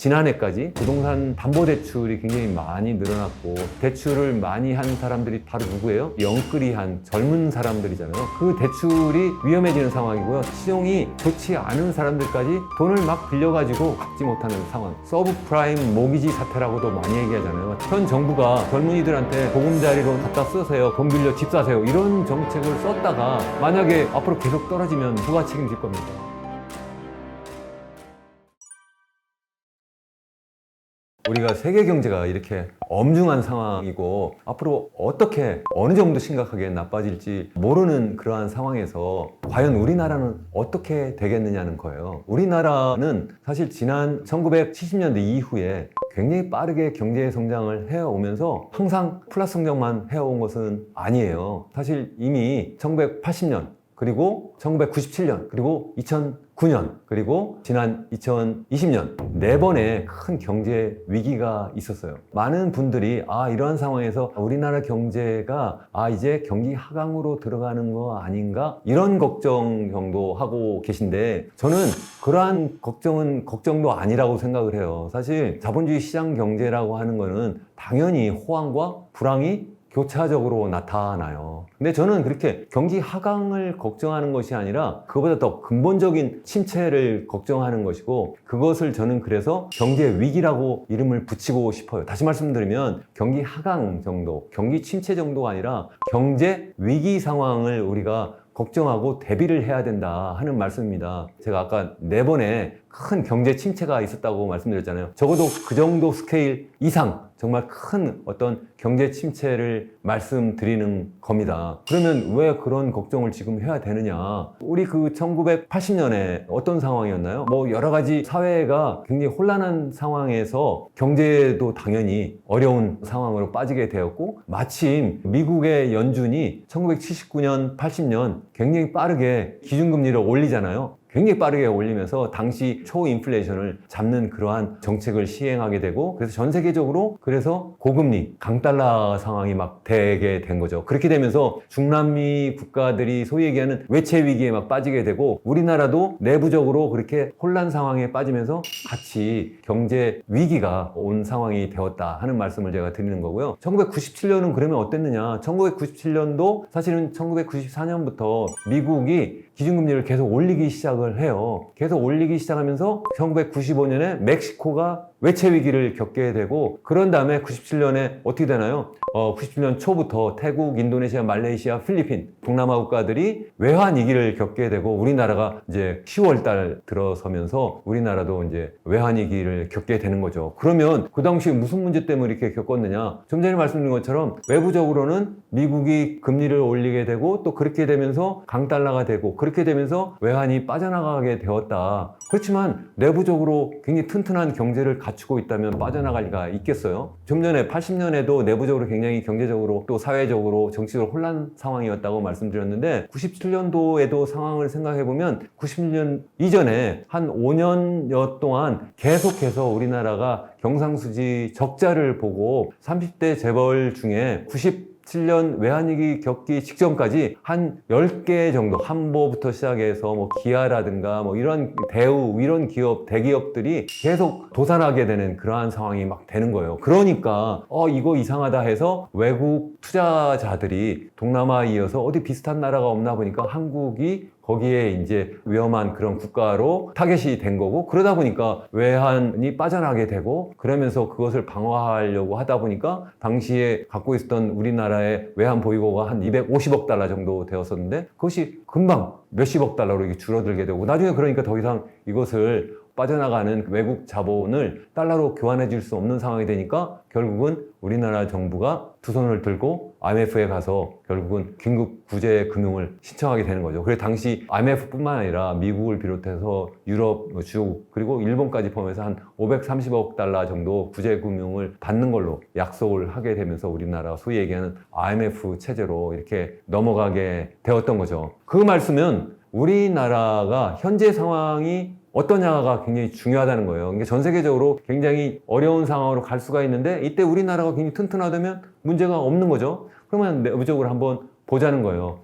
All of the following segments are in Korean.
지난해까지 부동산 담보대출이 굉장히 많이 늘어났고 대출을 많이 한 사람들이 바로 누구예요? 영끌이한 젊은 사람들이잖아요. 그 대출이 위험해지는 상황이고요. 신용이 좋지 않은 사람들까지 돈을 막 빌려가지고 갚지 못하는 상황. 서브프라임 모기지 사태라고도 많이 얘기하잖아요. 현 정부가 젊은이들한테 보금자리로 갖다 쓰세요. 돈 빌려 집 사세요. 이런 정책을 썼다가 만약에 앞으로 계속 떨어지면 누가 책임질 겁니까? 우리가 세계 경제가 이렇게 엄중한 상황이고 앞으로 어떻게 어느 정도 심각하게 나빠질지 모르는 그러한 상황에서 과연 우리나라는 어떻게 되겠느냐는 거예요. 우리나라는 사실 지난 1970년대 이후에 굉장히 빠르게 경제 성장을 해오면서 항상 플러스 성장만 해온 것은 아니에요. 사실 이미 1980년 그리고 1997년, 그리고 2009년, 그리고 지난 2020년 네 번의 큰 경제 위기가 있었어요. 많은 분들이 이러한 상황에서 우리나라 경제가 이제 경기 하강으로 들어가는 거 아닌가? 이런 걱정 정도 하고 계신데 저는 그러한 걱정은 걱정도 아니라고 생각을 해요. 사실 자본주의 시장 경제라고 하는 거는 당연히 호황과 불황이 교차적으로 나타나요. 근데 저는 그렇게 경기 하강을 걱정하는 것이 아니라 그보다 더 근본적인 침체를 걱정하는 것이고 그것을 저는 그래서 경제 위기라고 이름을 붙이고 싶어요. 다시 말씀드리면 경기 하강 정도, 경기 침체 정도가 아니라 경제 위기 상황을 우리가 걱정하고 대비를 해야 된다 하는 말씀입니다. 제가 아까 네 번의 큰 경제 침체가 있었다고 말씀드렸잖아요. 적어도 그 정도 스케일 이상 정말 큰 어떤 경제 침체를 말씀드리는 겁니다. 그러면 왜 그런 걱정을 지금 해야 되느냐? 우리 그 1980년에 어떤 상황이었나요? 뭐 여러 가지 사회가 굉장히 혼란한 상황에서 경제도 당연히 어려운 상황으로 빠지게 되었고 마침 미국의 연준이 1979년, 80년 굉장히 빠르게 기준금리를 올리잖아요. 굉장히 빠르게 올리면서 당시 초인플레이션을 잡는 그러한 정책을 시행하게 되고 그래서 전 세계적으로 그래서 고금리, 강달러 상황이 막 되게 된 거죠. 그렇게 되면서 중남미 국가들이 소위 얘기하는 외채 위기에 막 빠지게 되고 우리나라도 내부적으로 그렇게 혼란 상황에 빠지면서 같이 경제 위기가 온 상황이 되었다 하는 말씀을 제가 드리는 거고요. 1997년은 그러면 어땠느냐? 1997년도 사실은 1994년부터 미국이 기준금리를 계속 올리기 시작을 해요. 계속 올리기 시작하면서 1995년에 멕시코가 외채 위기를 겪게 되고 그런 다음에 97년에 어떻게 되나요? 97년 초부터 태국, 인도네시아, 말레이시아, 필리핀 동남아 국가들이 외환 위기를 겪게 되고 우리나라가 이제 10월 달 들어서면서 우리나라도 이제 외환 위기를 겪게 되는 거죠. 그러면 그 당시에 무슨 문제 때문에 이렇게 겪었느냐? 좀 전에 말씀드린 것처럼 외부적으로는 미국이 금리를 올리게 되고 또 그렇게 되면서 강달러가 되고 그렇게 되면서 외환이 빠져나가게 되었다. 그렇지만 내부적으로 굉장히 튼튼한 경제를 갖추고 있다면 빠져나갈 리가 있겠어요? 좀 전에 80년에도 내부적으로 굉장히 경제적으로 또 사회적으로 정치적으로 혼란 상황이었다고 말씀드렸는데 97년도에도 상황을 생각해보면 90년 이전에 한 5년여 동안 계속해서 우리나라가 경상수지 적자를 보고 30대 재벌 중에 97년 외환위기 겪기 직전까지 한 10개 정도 한보부터 시작해서 뭐 기아라든가 뭐 이런 대우 이런 기업 대기업들이 계속 도산하게 되는 그러한 상황이 막 되는 거예요. 그러니까 이거 이상하다 해서 외국 투자자들이 동남아에 이어서 어디 비슷한 나라가 없나 보니까 한국이 거기에 이제 위험한 그런 국가로 타겟이 된 거고 그러다 보니까 외환이 빠져나게 되고 그러면서 그것을 방어하려고 하다 보니까 당시에 갖고 있었던 우리나라의 외환 보유고가 한 250억 달러 정도 되었었는데 그것이 금방 몇십억 달러로 이게 줄어들게 되고 나중에 그러니까 더 이상 이것을 빠져나가는 외국 자본을 달러로 교환해 줄 수 없는 상황이 되니까 결국은 우리나라 정부가 두 손을 들고 IMF에 가서 결국은 긴급 구제 금융을 신청하게 되는 거죠. 그래서 당시 IMF뿐만 아니라 미국을 비롯해서 유럽, 중국 그리고 일본까지 포함해서 한 530억 달러 정도 구제 금융을 받는 걸로 약속을 하게 되면서 우리나라가 소위 얘기하는 IMF 체제로 이렇게 넘어가게 되었던 거죠. 그 말씀은 우리나라가 현재 상황이 어떠냐가 굉장히 중요하다는 거예요. 그러니까 전 세계적으로 굉장히 어려운 상황으로 갈 수가 있는데 이때 우리나라가 굉장히 튼튼하다면 문제가 없는 거죠. 그러면 내부적으로 한번 보자는 거예요.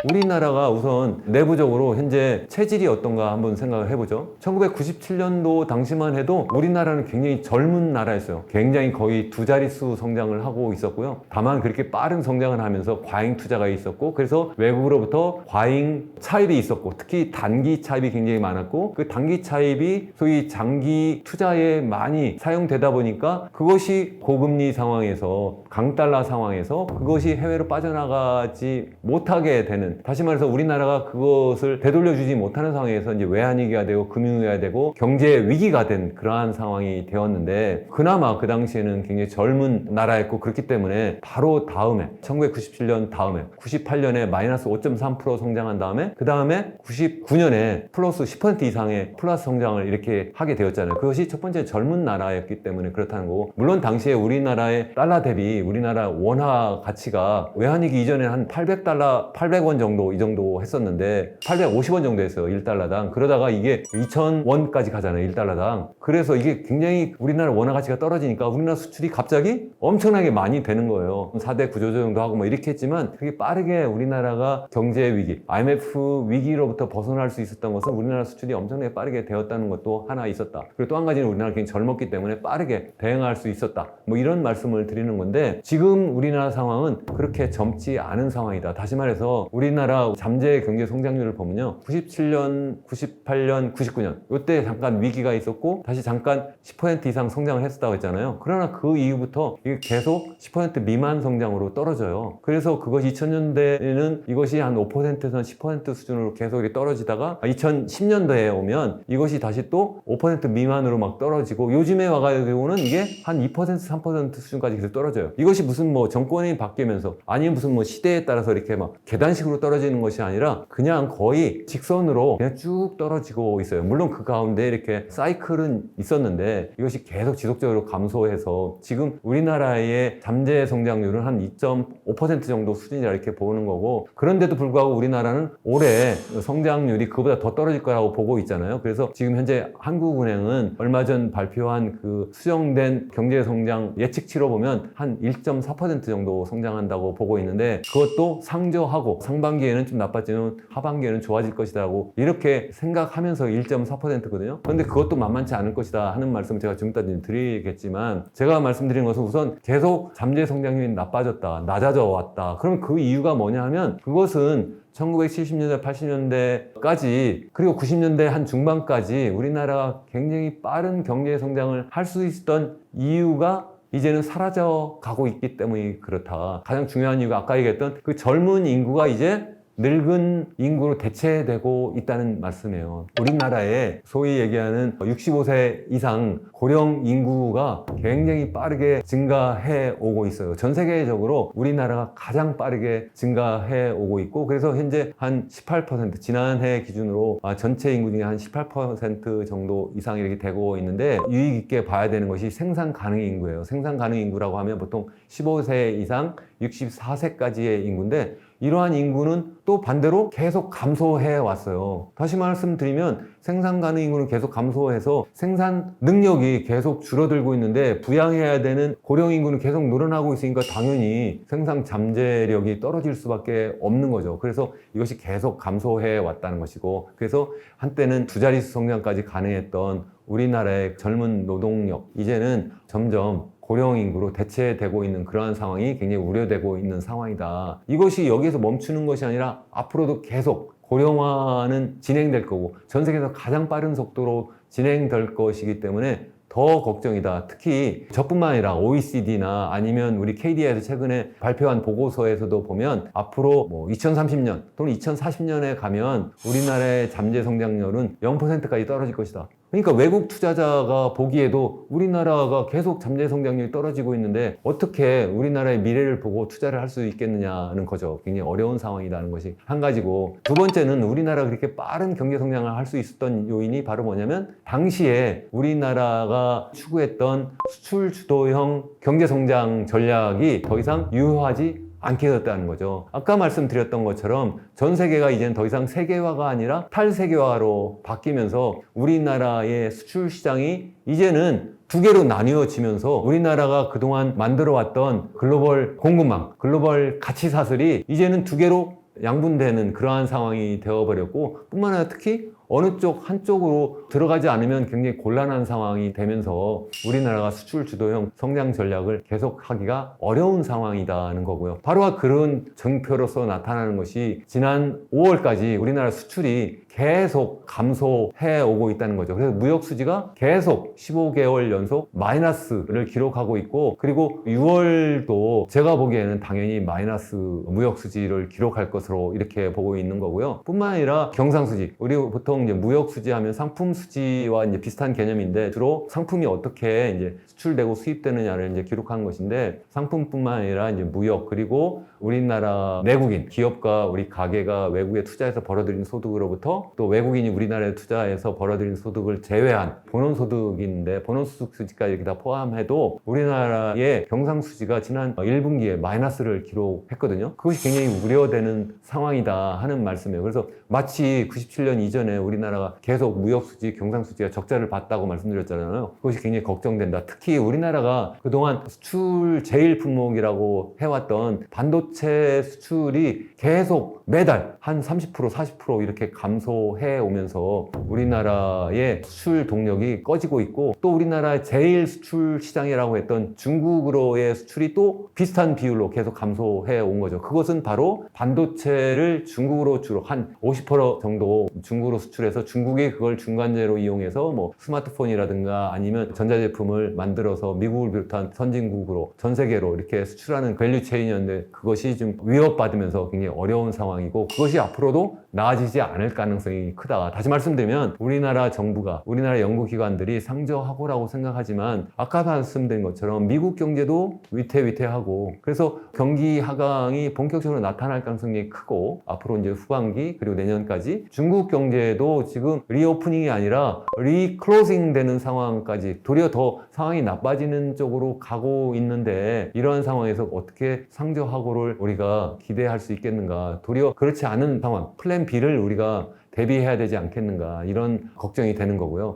우리나라가 우선 내부적으로 현재 체질이 어떤가 한번 생각을 해보죠. 1997년도 당시만 해도 우리나라는 굉장히 젊은 나라였어요. 굉장히 거의 두 자릿수 성장을 하고 있었고요. 다만 그렇게 빠른 성장을 하면서 과잉 투자가 있었고, 그래서 외국으로부터 과잉 차입이 있었고, 특히 단기 차입이 굉장히 많았고, 그 단기 차입이 소위 장기 투자에 많이 사용되다 보니까 그것이 고금리 상황에서, 강달러 상황에서 그것이 해외로 빠져나가지 못하게 되는, 다시 말해서 우리나라가 그것을 되돌려주지 못하는 상황에서 이제 외환위기가 되고 금융위기가 되고 경제 위기가 된 그러한 상황이 되었는데, 그나마 그 당시에는 굉장히 젊은 나라였고, 그렇기 때문에 바로 다음에 1997년 다음에 98년에 마이너스 5.3% 성장한 다음에 그 다음에 99년에 플러스 10% 이상의 플러스 성장을 이렇게 하게 되었잖아요. 그것이 첫 번째 젊은 나라였기 때문에 그렇다는 거고, 물론 당시에 우리나라의 달러 대비 우리나라 원화 가치가 외환위기 이전에 한 800달러, 800원 정도 이 정도 했었는데 850원 정도 했어요. 1달러당. 그러다가 이게 2000원까지 가잖아요. 1달러당. 그래서 이게 굉장히 우리나라 원화 가치가 떨어지니까 우리나라 수출이 갑자기 엄청나게 많이 되는 거예요. 4대 구조조 정도 하고 뭐 이렇게 했지만, 그게 빠르게 우리나라가 경제 위기, IMF 위기로부터 벗어날 수 있었던 것은 우리나라 수출이 엄청나게 빠르게 되었다는 것도 하나 있었다. 그리고 또 한 가지는 우리나라가 굉장히 젊었기 때문에 빠르게 대응할 수 있었다. 뭐 이런 말씀을 드리는 건데, 지금 우리나라 상황은 그렇게 젊지 않은 상황이다. 다시 말해서 우리나라 잠재 경제 성장률을 보면요, 97년, 98년, 99년 이때 잠깐 위기가 있었고 다시 잠깐 10% 이상 성장을 했었다고 했잖아요. 그러나 그 이후부터 이게 계속 10% 미만 성장으로 떨어져요. 그래서 그것이 2000년대에는 이것이 한 5%에서 10% 수준으로 계속 이렇게 떨어지다가 2010년대에 오면 이것이 다시 또 5% 미만으로 막 떨어지고, 요즘에 와가지고는 이게 한 2%, 3% 수준까지 계속 떨어져요. 이것이 무슨 뭐 정권이 바뀌면서 아니면 무슨 뭐 시대에 따라서 이렇게 막 계단식으로 떨어지는 것이 아니라 그냥 거의 직선으로 그냥 쭉 떨어지고 있어요. 물론 그 가운데 이렇게 사이클은 있었는데 이것이 계속 지속적으로 감소해서 지금 우리나라의 잠재 성장률은 한 2.5% 정도 수준이라 이렇게 보는 거고, 그런데도 불구하고 우리나라는 올해 성장률이 그보다 더 떨어질 거라고 보고 있잖아요. 그래서 지금 현재 한국은행은 얼마 전 발표한 그 수정된 경제 성장 예측치로 보면 한 1.4% 정도 성장한다고 보고 있는데, 그것도 상저하고 상반기에는 좀 나빠지면 하반기에는 좋아질 것이라고 이렇게 생각하면서 1.4%거든요. 그런데 그것도 만만치 않을 것이다 하는 말씀 제가 좀 이따 드리겠지만, 제가 말씀드리는 것은 우선 계속 잠재 성장률이 나빠졌다, 낮아져 왔다. 그럼 그 이유가 뭐냐 하면, 그것은 1970년대, 80년대까지 그리고 90년대 한 중반까지 우리나라가 굉장히 빠른 경제 성장을 할 수 있었던 이유가 이제는 사라져 가고 있기 때문이 그렇다. 가장 중요한 이유가 아까 얘기했던 그 젊은 인구가 이제 늙은 인구로 대체되고 있다는 말씀이에요. 우리나라에 소위 얘기하는 65세 이상 고령 인구가 굉장히 빠르게 증가해 오고 있어요. 전 세계적으로 우리나라가 가장 빠르게 증가해 오고 있고, 그래서 현재 한 18%, 지난해 기준으로 전체 인구 중에 한 18% 정도 이상 이렇게 되고 있는데, 유의 깊게 봐야 되는 것이 생산 가능 인구예요. 생산 가능 인구라고 하면 보통 15세 이상 64세까지의 인구인데, 이러한 인구는 또 반대로 계속 감소해 왔어요. 다시 말씀드리면 생산 가능 인구는 계속 감소해서 생산 능력이 계속 줄어들고 있는데, 부양해야 되는 고령 인구는 계속 늘어나고 있으니까 당연히 생산 잠재력이 떨어질 수밖에 없는 거죠. 그래서 이것이 계속 감소해 왔다는 것이고, 그래서 한때는 두 자릿수 성장까지 가능했던 우리나라의 젊은 노동력, 이제는 점점 고령 인구로 대체되고 있는 그러한 상황이 굉장히 우려되고 있는 상황이다. 이것이 여기에서 멈추는 것이 아니라 앞으로도 계속 고령화는 진행될 거고, 전 세계에서 가장 빠른 속도로 진행될 것이기 때문에 더 걱정이다. 특히 저뿐만 아니라 OECD나 아니면 우리 KDI에서 최근에 발표한 보고서에서도 보면 앞으로 뭐 2030년 또는 2040년에 가면 우리나라의 잠재 성장률은 0%까지 떨어질 것이다. 그러니까 외국 투자자가 보기에도 우리나라가 계속 잠재 성장률이 떨어지고 있는데 어떻게 우리나라의 미래를 보고 투자를 할 수 있겠느냐는 거죠. 굉장히 어려운 상황이라는 것이 한 가지고, 두 번째는 우리나라가 그렇게 빠른 경제 성장을 할 수 있었던 요인이 바로 뭐냐면, 당시에 우리나라가 추구했던 수출 주도형 경제 성장 전략이 더 이상 유효하지 않게 됐다는 거죠. 아까 말씀드렸던 것처럼 전 세계가 이제는 더 이상 세계화가 아니라 탈세계화로 바뀌면서 우리나라의 수출 시장이 이제는 두 개로 나뉘어지면서 우리나라가 그동안 만들어왔던 글로벌 공급망, 글로벌 가치 사슬이 이제는 두 개로 양분되는 그러한 상황이 되어버렸고, 뿐만 아니라 특히 어느 쪽 한쪽으로 들어가지 않으면 굉장히 곤란한 상황이 되면서 우리나라가 수출 주도형 성장 전략을 계속하기가 어려운 상황이라는 거고요. 바로 그런 증표로서 나타나는 것이 지난 5월까지 우리나라 수출이 계속 감소해 오고 있다는 거죠. 그래서 무역 수지가 계속 15개월 연속 마이너스를 기록하고 있고, 그리고 6월도 제가 보기에는 당연히 마이너스 무역 수지를 기록할 것으로 이렇게 보고 있는 거고요. 뿐만 아니라 경상 수지, 우리 보통 이제 무역 수지하면 상품 수지와 이제 비슷한 개념인데, 주로 상품이 어떻게 이제 수출되고 수입되느냐를 이제 기록한 것인데, 상품뿐만 아니라 이제 무역, 그리고 우리나라 내국인 기업과 우리 가게가 외국에 투자해서 벌어들인 소득으로부터 또 외국인이 우리나라에 투자해서 벌어들인 소득을 제외한 본원소득인데, 본원소득 수지까지 이렇게 다 포함해도 우리나라의 경상수지가 지난 1분기에 마이너스를 기록했거든요. 그것이 굉장히 우려되는 상황이다 하는 말씀이에요. 그래서 마치 97년 이전에 우리나라가 계속 무역수지, 경상수지가 적자를 봤다고 말씀드렸잖아요. 그것이 굉장히 걱정된다. 특히 우리나라가 그동안 수출 제일 품목이라고 해왔던 반도체 수출이 계속 매달 한 30%, 40% 이렇게 감소해 오면서 우리나라의 수출 동력이 꺼지고 있고, 또 우리나라의 제일 수출 시장이라고 했던 중국으로의 수출이 또 비슷한 비율로 계속 감소해 온 거죠. 그것은 바로 반도체를 중국으로 주로 한 50% 정도 중국으로 수출해서 중국이 그걸 중간재로 이용해서 뭐 스마트폰이라든가 아니면 전자제품을 만들어서 미국을 비롯한 선진국으로 전 세계로 이렇게 수출하는 밸류 체인이었는데, 그것이 좀 위협받으면서 굉장히 어려운 상황이고, 그것이 앞으로도 나아지지 않을 가능성이 크다. 다시 말씀드리면 우리나라 정부가, 우리나라 연구기관들이 상저하고라고 생각하지만 아까 말씀드린 것처럼 미국 경제도 위태위태하고, 그래서 경기 하강이 본격적으로 나타날 가능성이 크고, 앞으로 이제 후반기 그리고 내년까지 중국 경제도 지금 리오프닝이 아니라 리클로징 되는 상황까지, 도리어 더 상황이 나빠지는 쪽으로 가고 있는데, 이런 상황에서 어떻게 상저하고를 우리가 기대할 수 있겠는가. 도리어 그렇지 않은 상황, 플랜 B를 우리가 대비해야 되지 않겠는가, 이런 걱정이 되는 거고요.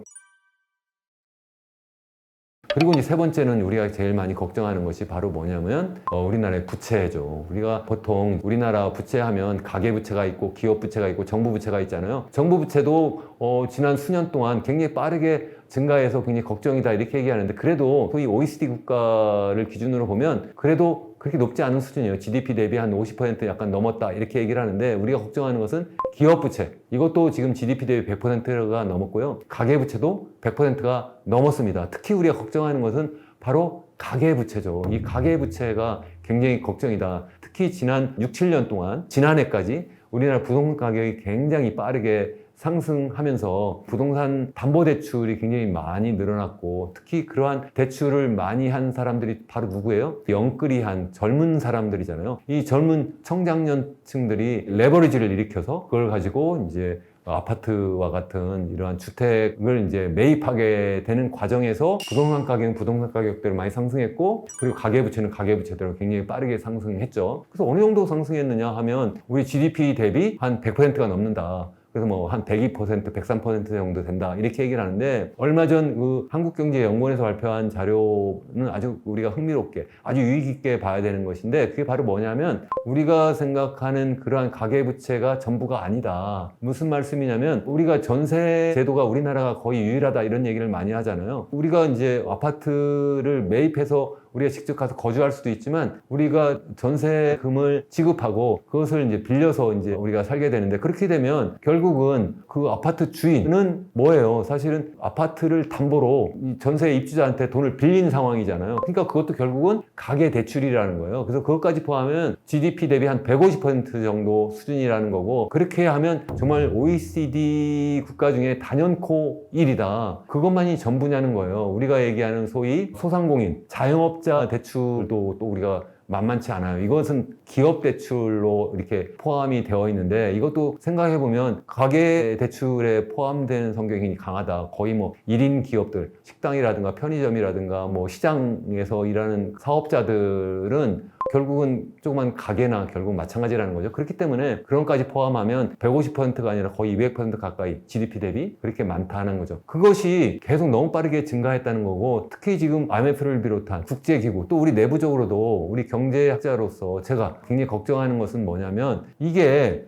그리고 이제 세 번째는 우리가 제일 많이 걱정하는 것이 바로 뭐냐면 우리나라의 부채죠. 우리가 보통 우리나라 부채하면 가계부채가 있고 기업부채가 있고 정부부채가 있잖아요. 정부부채도 지난 수년 동안 굉장히 빠르게 증가해서 굉장히 걱정이다 이렇게 얘기하는데, 그래도 소위 OECD 국가를 기준으로 보면 그래도 그렇게 높지 않은 수준이에요. GDP 대비 한 50% 약간 넘었다 이렇게 얘기를 하는데, 우리가 걱정하는 것은 기업부채, 이것도 지금 GDP 대비 100%가 넘었고요. 가계부채도 100%가 넘었습니다. 특히 우리가 걱정하는 것은 바로 가계부채죠. 이 가계부채가 굉장히 걱정이다. 특히 지난 6, 7년 동안 지난해까지 우리나라 부동산 가격이 굉장히 빠르게 상승하면서 부동산 담보대출이 굉장히 많이 늘어났고, 특히 그러한 대출을 많이 한 사람들이 바로 누구예요? 영끌이한 젊은 사람들이잖아요. 이 젊은 청장년층들이 레버리지를 일으켜서 그걸 가지고 이제 아파트와 같은 이러한 주택을 이제 매입하게 되는 과정에서 부동산 가격은 부동산 가격대로 많이 상승했고, 그리고 가계부채는 가계부채대로 굉장히 빠르게 상승했죠. 그래서 어느 정도 상승했느냐 하면 우리 GDP 대비 한 100%가 넘는다. 그래서 뭐 한 102%, 103% 정도 된다 이렇게 얘기를 하는데, 얼마 전 그 한국경제연구원에서 발표한 자료는 아주 우리가 흥미롭게 아주 유익 있게 봐야 되는 것인데, 그게 바로 뭐냐면 우리가 생각하는 그러한 가계부채가 전부가 아니다. 무슨 말씀이냐면, 우리가 전세 제도가 우리나라가 거의 유일하다 이런 얘기를 많이 하잖아요. 우리가 이제 아파트를 매입해서 우리가 직접 가서 거주할 수도 있지만 우리가 전세금을 지급하고 그것을 이제 빌려서 이제 우리가 살게 되는데, 그렇게 되면 결국은 그 아파트 주인은 뭐예요? 사실은 아파트를 담보로 이 전세 입주자한테 돈을 빌린 상황이잖아요. 그러니까 그것도 결국은 가계 대출이라는 거예요. 그래서 그것까지 포함하면 GDP 대비 한 150% 정도 수준이라는 거고, 그렇게 하면 정말 OECD 국가 중에 단연코 1위다. 그것만이 전부냐는 거예요. 우리가 얘기하는 소위 소상공인, 자영업 자 대출도 또 우리가 만만치 않아요. 이것은 기업 대출로 이렇게 포함이 되어 있는데, 이것도 생각해보면 가계 대출에 포함되는 성격이 강하다. 거의 뭐 1인 기업들, 식당이라든가 편의점이라든가 뭐 시장에서 일하는 사업자들은 결국은 조그만 가게나 결국 마찬가지라는 거죠. 그렇기 때문에 그런 것까지 포함하면 150%가 아니라 거의 200% 가까이 GDP 대비 그렇게 많다는 거죠. 그것이 계속 너무 빠르게 증가했다는 거고, 특히 지금 IMF를 비롯한 국제기구, 또 우리 내부적으로도 우리 경제학자로서 제가 굉장히 걱정하는 것은 뭐냐면 이게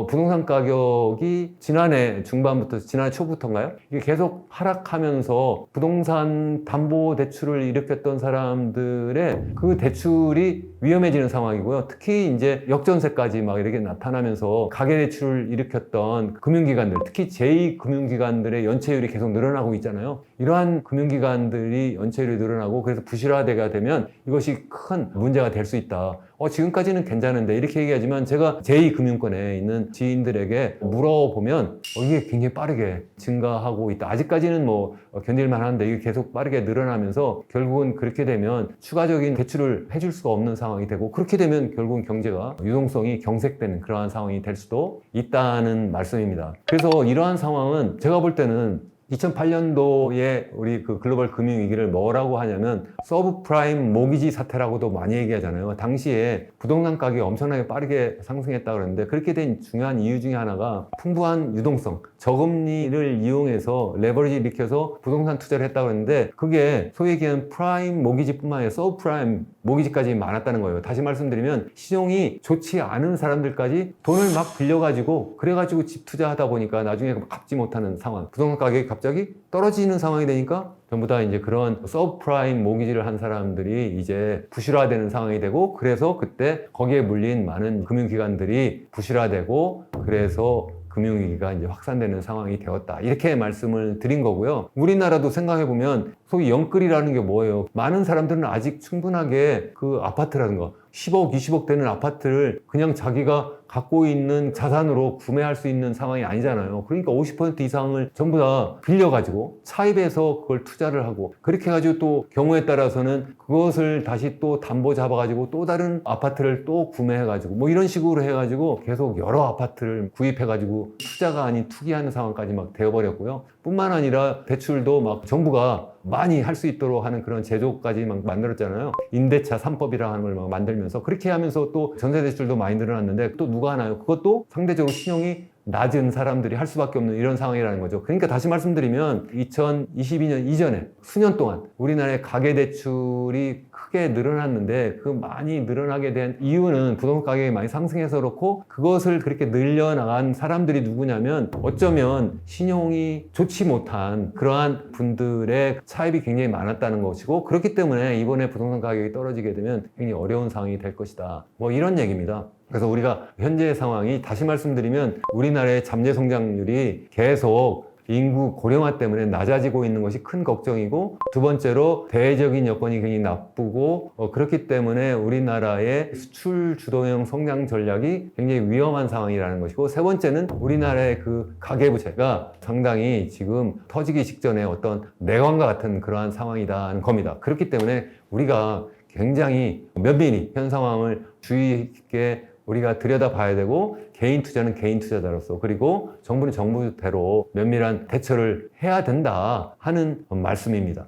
부동산 가격이 지난해 중반부터 지난해 초부터인가요? 이게 계속 하락하면서 부동산 담보 대출을 일으켰던 사람들의 그 대출이 위험해지는 상황이고요. 특히 이제 역전세까지 막 이렇게 나타나면서 가계대출을 일으켰던 금융기관들, 특히 제2금융기관들의 연체율이 계속 늘어나고 있잖아요. 이러한 금융기관들이 연체율이 늘어나고 그래서 부실화되게 되면 이것이 큰 문제가 될 수 있다. 지금까지는 괜찮은데 이렇게 얘기하지만 제가 제2금융권에 있는 지인들에게 물어보면 이게 굉장히 빠르게 증가하고 있다. 아직까지는 뭐 견딜만 한데 이게 계속 빠르게 늘어나면서 결국은 그렇게 되면 추가적인 대출을 해줄 수가 없는 상황이 되고 그렇게 되면 결국은 경제가 유동성이 경색되는 그러한 상황이 될 수도 있다는 말씀입니다. 그래서 이러한 상황은 제가 볼 때는 2008년도에 우리 그 글로벌 금융위기를 뭐라고 하냐면 서브프라임 모기지 사태라고도 많이 얘기하잖아요. 당시에 부동산 가격이 엄청나게 빠르게 상승했다고 그러는데 그렇게 된 중요한 이유 중에 하나가 풍부한 유동성, 저금리를 이용해서 레버리지 일으켜서 부동산 투자를 했다고 그러는데 그게 소위 얘기하는 프라임 모기지뿐만 아니라 서브프라임 모기지까지 많았다는 거예요. 다시 말씀드리면 신용이 좋지 않은 사람들까지 돈을 막 빌려가지고 그래가지고 집 투자하다 보니까 나중에 갚지 못하는 상황, 부동산 가격이 갑자기 떨어지는 상황이 되니까 전부 다 이제 그런 서브프라임 모기지를 한 사람들이 이제 부실화되는 상황이 되고 그래서 그때 거기에 물린 많은 금융기관들이 부실화되고 그래서 금융위기가 이제 확산되는 상황이 되었다. 이렇게 말씀을 드린 거고요. 우리나라도 생각해보면 소위 영끌이라는 게 뭐예요? 많은 사람들은 아직 충분하게 그 아파트라든가 10억, 20억 되는 아파트를 그냥 자기가 갖고 있는 자산으로 구매할 수 있는 상황이 아니잖아요. 그러니까 50% 이상을 전부 다 빌려가지고 차입해서 그걸 투자를 하고 그렇게 해가지고 또 경우에 따라서는 그것을 다시 또 담보 잡아가지고 또 다른 아파트를 또 구매해가지고 뭐 이런 식으로 해가지고 계속 여러 아파트를 구입해가지고 투자가 아닌 투기하는 상황까지 막 되어버렸고요. 뿐만 아니라 대출도 막 정부가 많이 할 수 있도록 하는 그런 제도까지 막 만들었잖아요. 임대차 3법이라는 걸 막 만들면서 그렇게 하면서 또 전세 대출도 많이 늘어났는데 또 누가 하나요? 그것도 상대적으로 신용이 낮은 사람들이 할 수밖에 없는 이런 상황이라는 거죠. 그러니까 다시 말씀드리면 2022년 이전에 수년 동안 우리나라의 가계대출이 크게 늘어났는데 그 많이 늘어나게 된 이유는 부동산 가격이 많이 상승해서 그렇고 그것을 그렇게 늘려나간 사람들이 누구냐면 어쩌면 신용이 좋지 못한 그러한 분들의 차입이 굉장히 많았다는 것이고 그렇기 때문에 이번에 부동산 가격이 떨어지게 되면 굉장히 어려운 상황이 될 것이다. 뭐 이런 얘기입니다. 그래서 우리가 현재 상황이 다시 말씀드리면 우리나라의 잠재 성장률이 계속 인구 고령화 때문에 낮아지고 있는 것이 큰 걱정이고 두 번째로 대외적인 여건이 굉장히 나쁘고 그렇기 때문에 우리나라의 수출 주도형 성장 전략이 굉장히 위험한 상황이라는 것이고 세 번째는 우리나라의 그 가계부채가 상당히 지금 터지기 직전에 어떤 내광과 같은 그러한 상황이라는 겁니다. 그렇기 때문에 우리가 굉장히 면밀히 현 상황을 주의 깊게 우리가 들여다봐야 되고 개인 투자는 개인 투자자로서 그리고 정부는 정부대로 면밀한 대처를 해야 된다 하는 말씀입니다.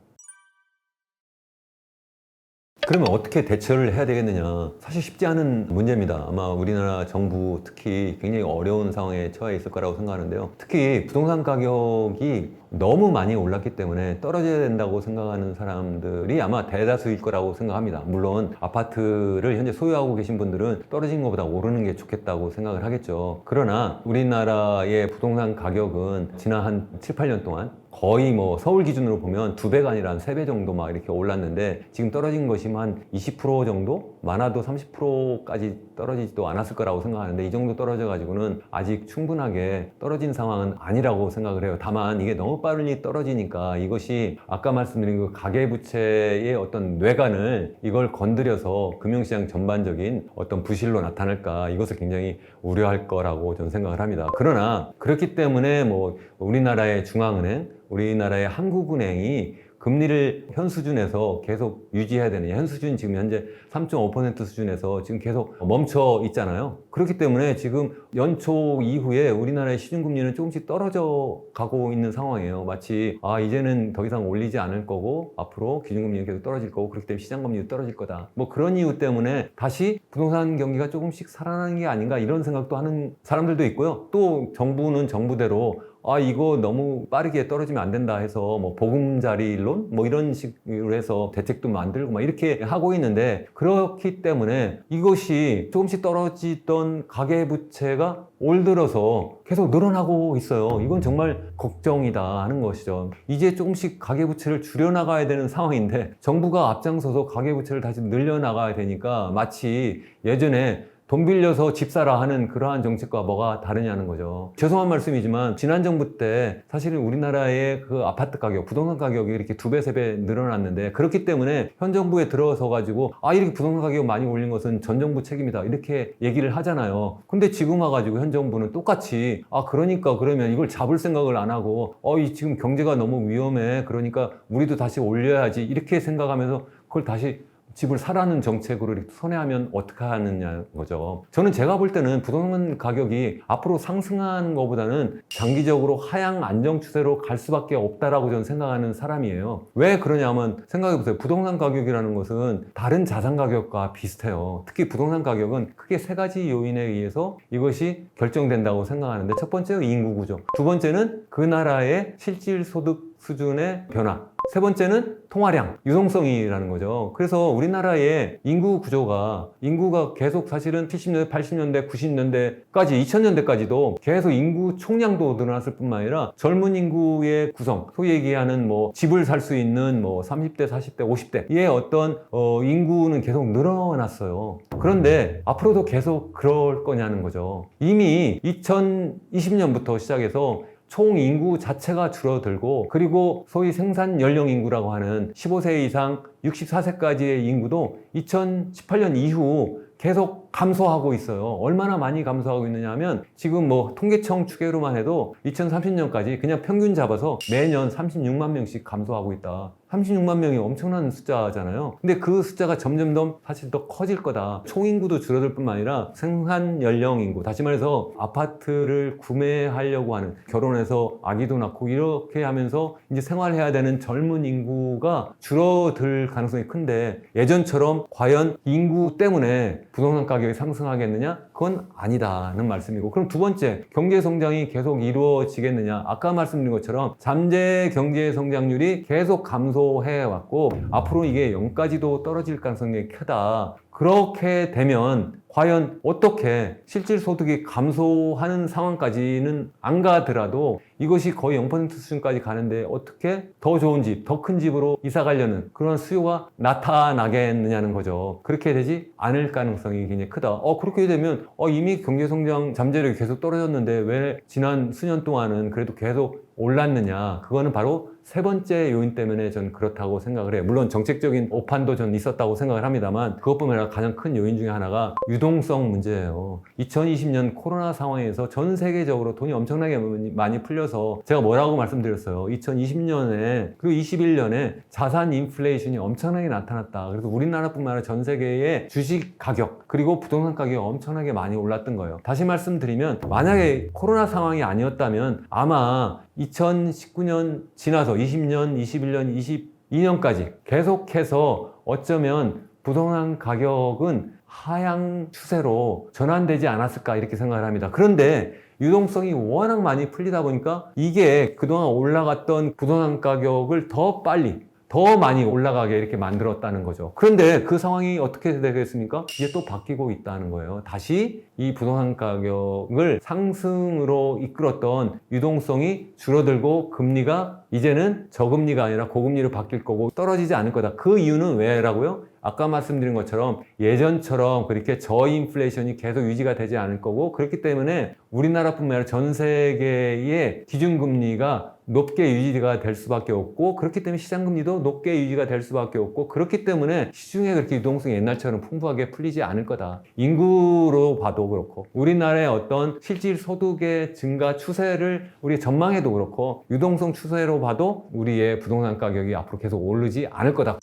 그러면 어떻게 대처를 해야 되겠느냐? 사실 쉽지 않은 문제입니다. 아마 우리나라 정부 특히 굉장히 어려운 상황에 처해 있을 거라고 생각하는데요. 특히 부동산 가격이 너무 많이 올랐기 때문에 떨어져야 된다고 생각하는 사람들이 아마 대다수일 거라고 생각합니다. 물론 아파트를 현재 소유하고 계신 분들은 떨어진 것보다 오르는 게 좋겠다고 생각을 하겠죠. 그러나 우리나라의 부동산 가격은 지난 한 7, 8년 동안 거의 뭐 서울 기준으로 보면 2배가 아니라 한 3배 정도 막 이렇게 올랐는데 지금 떨어진 것이 한 20% 정도? 많아도 30%까지 떨어지지도 않았을 거라고 생각하는데 이 정도 떨어져 가지고는 아직 충분하게 떨어진 상황은 아니라고 생각을 해요. 다만 이게 너무 빨리 떨어지니까 이것이 아까 말씀드린 그 가계부채의 어떤 뇌관을 이걸 건드려서 금융시장 전반적인 어떤 부실로 나타날까 이것을 굉장히 우려할 거라고 저는 생각을 합니다. 그러나 그렇기 때문에 뭐 우리나라의 중앙은행, 우리나라의 한국은행이 금리를 현 수준에서 계속 유지해야 되느냐. 현 수준 지금 현재 3.5% 수준에서 지금 계속 멈춰 있잖아요. 그렇기 때문에 지금 연초 이후에 우리나라의 시중금리는 조금씩 떨어져 가고 있는 상황이에요. 마치 이제는 더 이상 올리지 않을 거고 앞으로 기준금리는 계속 떨어질 거고 그렇기 때문에 시장금리도 떨어질 거다. 뭐 그런 이유 때문에 다시 부동산 경기가 조금씩 살아나는 게 아닌가 이런 생각도 하는 사람들도 있고요. 또 정부는 정부대로 이거 너무 빠르게 떨어지면 안 된다 해서 뭐 보금자리론 뭐 이런 식으로 해서 대책도 만들고 막 이렇게 하고 있는데, 그렇기 때문에 이것이 조금씩 떨어지던 가계부채가 올 들어서 계속 늘어나고 있어요. 이건 정말 걱정이다 하는 것이죠. 이제 조금씩 가계부채를 줄여나가야 되는 상황인데 정부가 앞장서서 가계부채를 다시 늘려나가야 되니까 마치 예전에 돈 빌려서 집 사라 하는 그러한 정책과 뭐가 다르냐는 거죠. 죄송한 말씀이지만 지난 정부 때 사실은 우리나라의 그 아파트 가격, 부동산 가격이 이렇게 2배, 3배 늘어났는데, 그렇기 때문에 현 정부에 들어서 가지고 이렇게 부동산 가격 많이 올린 것은 전 정부 책임이다 이렇게 얘기를 하잖아요. 근데 지금 와가지고 현 정부는 똑같이 그러니까 그러면 이걸 잡을 생각을 안 하고 이 지금 경제가 너무 위험해 그러니까 우리도 다시 올려야지 이렇게 생각하면서 그걸 다시 집을 사라는 정책으로 이렇게 선회하면 어떻게 하느냐 거죠. 저는 제가 볼 때는 부동산 가격이 앞으로 상승하는 것보다는 장기적으로 하향 안정 추세로 갈 수밖에 없다라고 저는 생각하는 사람이에요. 왜 그러냐면 생각해보세요. 부동산 가격이라는 것은 다른 자산 가격과 비슷해요. 특히 부동산 가격은 크게 3가지 요인에 의해서 이것이 결정된다고 생각하는데, 첫 번째는 인구 구조, 두 번째는 그 나라의 실질 소득 수준의 변화, 세 번째는 통화량, 유동성이라는 거죠. 그래서 우리나라의 인구가 계속 사실은 70년대, 80년대, 90년대까지, 2000년대까지도 계속 인구 총량도 늘어났을 뿐만 아니라 젊은 인구의 구성, 소위 얘기하는 집을 살 수 있는 30대, 40대, 50대의 어떤 인구는 계속 늘어났어요. 그런데 앞으로도 계속 그럴 거냐는 거죠. 이미 2020년부터 시작해서 총 인구 자체가 줄어들고, 그리고 소위 생산 연령 인구라고 하는 15세 이상 64세까지의 인구도 2018년 이후 계속 감소하고 있어요. 얼마나 많이 감소하고 있느냐 하면 지금 통계청 추계로만 해도 2030년까지 그냥 평균 잡아서 매년 36만 명씩 감소하고 있다. 36만 명이 엄청난 숫자잖아요. 근데 그 숫자가 점점 더 사실 더 커질 거다. 총인구도 줄어들 뿐만 아니라 생산 연령 인구, 다시 말해서 아파트를 구매하려고 하는, 결혼해서 아기도 낳고 이렇게 하면서 이제 생활해야 되는 젊은 인구가 줄어들 가능성이 큰데, 예전처럼 과연 인구 때문에 부동산 가격이 상승하겠느냐? 그건 아니다는 말씀이고, 그럼 두 번째, 경제 성장이 계속 이루어지겠느냐? 아까 말씀드린 것처럼 잠재 경제 성장률이 계속 감소해 왔고 앞으로 이게 0까지도 떨어질 가능성이 크다. 그렇게 되면 과연 어떻게 실질 소득이 감소하는 상황까지는 안 가더라도 이것이 거의 0% 수준까지 가는데 어떻게 더 좋은 집, 더 큰 집으로 이사 가려는 그런 수요가 나타나겠느냐는 거죠. 그렇게 되지 않을 가능성이 굉장히 크다. 그렇게 되면 이미 경제성장 잠재력이 계속 떨어졌는데 왜 지난 수년 동안은 그래도 계속 올랐느냐? 그거는 바로 세 번째 요인 때문에 전 그렇다고 생각을 해요. 물론 정책적인 오판도 전 있었다고 생각을 합니다만, 그것뿐만 아니라 가장 큰 요인 중에 하나가 유동성 문제예요. 2020년 코로나 상황에서 전 세계적으로 돈이 엄청나게 많이 풀려서 제가 뭐라고 말씀드렸어요. 2020년에 그리고 21년에 자산 인플레이션이 엄청나게 나타났다. 그래서 우리나라뿐만 아니라 전 세계의 주식 가격 그리고 부동산 가격이 엄청나게 많이 올랐던 거예요. 다시 말씀드리면 만약에 코로나 상황이 아니었다면 아마 2019년 지나서 20년, 21년, 22년까지 계속해서 어쩌면 부동산 가격은 하향 추세로 전환되지 않았을까 이렇게 생각을 합니다. 그런데 유동성이 워낙 많이 풀리다 보니까 이게 그동안 올라갔던 부동산 가격을 더 빨리 더 많이 올라가게 이렇게 만들었다는 거죠. 그런데 그 상황이 어떻게 되겠습니까? 이제 또 바뀌고 있다는 거예요. 다시 이 부동산 가격을 상승으로 이끌었던 유동성이 줄어들고 금리가 이제는 저금리가 아니라 고금리로 바뀔 거고 떨어지지 않을 거다. 그 이유는 왜라고요? 아까 말씀드린 것처럼 예전처럼 그렇게 저인플레이션이 계속 유지가 되지 않을 거고, 그렇기 때문에 우리나라뿐만 아니라 전 세계의 기준금리가 높게 유지가 될 수밖에 없고, 그렇기 때문에 시장금리도 높게 유지가 될 수밖에 없고, 그렇기 때문에 시중에 그렇게 유동성이 옛날처럼 풍부하게 풀리지 않을 거다. 인구로 봐도 그렇고 우리나라의 어떤 실질 소득의 증가 추세를 우리 전망해도 그렇고 유동성 추세로 봐도 우리의 부동산 가격이 앞으로 계속 오르지 않을 거다.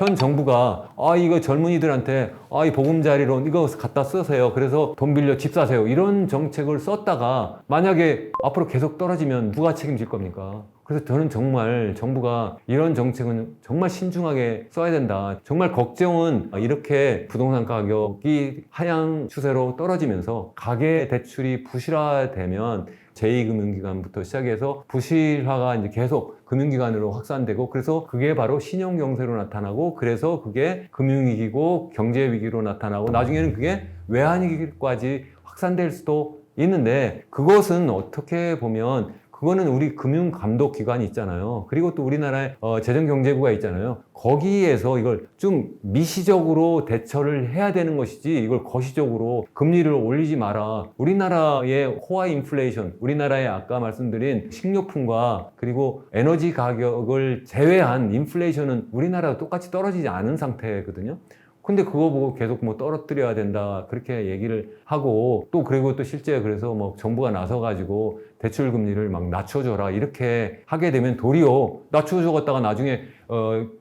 현 정부가 이거 젊은이들한테 이 보금자리론 이거 갖다 쓰세요. 그래서 돈 빌려 집 사세요. 이런 정책을 썼다가 만약에 앞으로 계속 떨어지면 누가 책임질 겁니까? 그래서 저는 정말 정부가 이런 정책은 정말 신중하게 써야 된다. 정말 걱정은 이렇게 부동산 가격이 하향 추세로 떨어지면서 가계 대출이 부실화되면 제2금융기관부터 시작해서 부실화가 이제 계속 금융기관으로 확산되고 그래서 그게 바로 신용경세로 나타나고 그래서 그게 금융위기고 경제위기로 나타나고 나중에는 그게 외환위기까지 확산될 수도 있는데 그것은 어떻게 보면 그거는 우리 금융감독기관이 있잖아요. 그리고 또 우리나라의 재정경제부가 있잖아요. 거기에서 이걸 좀 미시적으로 대처를 해야 되는 것이지 이걸 거시적으로 금리를 올리지 마라. 우리나라의 호화 인플레이션, 우리나라의 아까 말씀드린 식료품과 그리고 에너지 가격을 제외한 인플레이션은 우리나라도 똑같이 떨어지지 않은 상태거든요. 근데 그거 보고 계속 뭐 떨어뜨려야 된다 그렇게 얘기를 하고 또 그리고 또 실제 그래서 뭐 정부가 나서 가지고 대출 금리를 막 낮춰줘라 이렇게 하게 되면 도리어 낮춰주었다가 나중에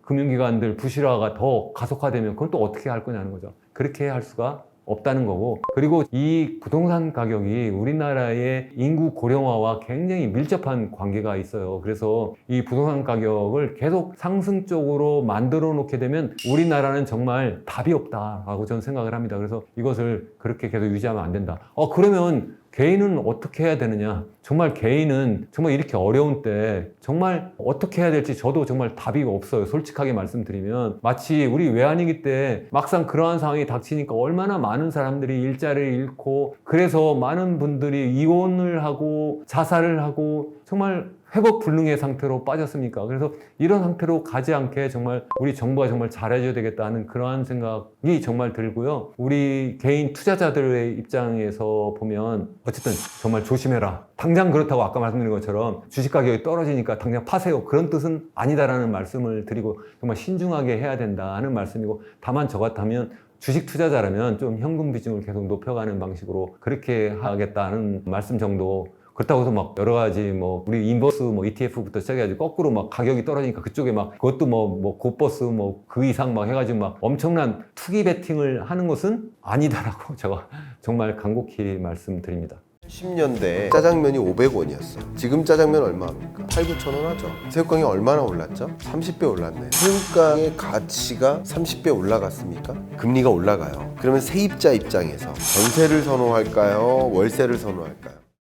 금융기관들 부실화가 더 가속화되면 그건 또 어떻게 할 거냐는 거죠. 그렇게 할 수가 없다는 거고 그리고 이 부동산 가격이 우리나라의 인구 고령화와 굉장히 밀접한 관계가 있어요. 그래서 이 부동산 가격을 계속 상승 쪽으로 만들어 놓게 되면 우리나라는 정말 답이 없다라고 저는 생각을 합니다. 그래서 이것을 그렇게 계속 유지하면 안 된다. 그러면 개인은 어떻게 해야 되느냐? 정말 개인은 정말 이렇게 어려운 때 정말 어떻게 해야 될지 저도 정말 답이 없어요. 솔직하게 말씀드리면 마치 우리 외환위기 때 막상 그러한 상황이 닥치니까 얼마나 많은 사람들이 일자리를 잃고 그래서 많은 분들이 이혼을 하고 자살을 하고 정말 회복 불능의 상태로 빠졌습니까? 그래서 이런 상태로 가지 않게 정말 우리 정부가 정말 잘해줘야 되겠다는 그러한 생각이 정말 들고요. 우리 개인 투자자들의 입장에서 보면 어쨌든 정말 조심해라. 당장 그렇다고 아까 말씀드린 것처럼 주식 가격이 떨어지니까 당장 파세요. 그런 뜻은 아니다라는 말씀을 드리고 정말 신중하게 해야 된다는 말씀이고 다만 저 같다면 주식 투자자라면 좀 현금 비중을 계속 높여가는 방식으로 그렇게 하겠다는 말씀 정도 그렇다고 해서 막 여러 가지 뭐 우리 인버스 뭐 ETF부터 시작해가지고 거꾸로 막 가격이 떨어지니까 그쪽에 막 그것도 뭐 고버스 뭐 그 이상 막 해가지고 막 엄청난 투기 베팅을 하는 것은 아니다라고 제가 정말 간곡히 말씀드립니다. 10년대 짜장면이 500원이었어. 지금 짜장면 얼마입니까? 8, 9천 원 하죠. 새우깡이 얼마나 올랐죠? 30배 올랐네. 새우깡의 가치가 30배 올라갔습니까? 금리가 올라가요. 그러면 세입자 입장에서 전세를 선호할까요? 월세를 선호할까요?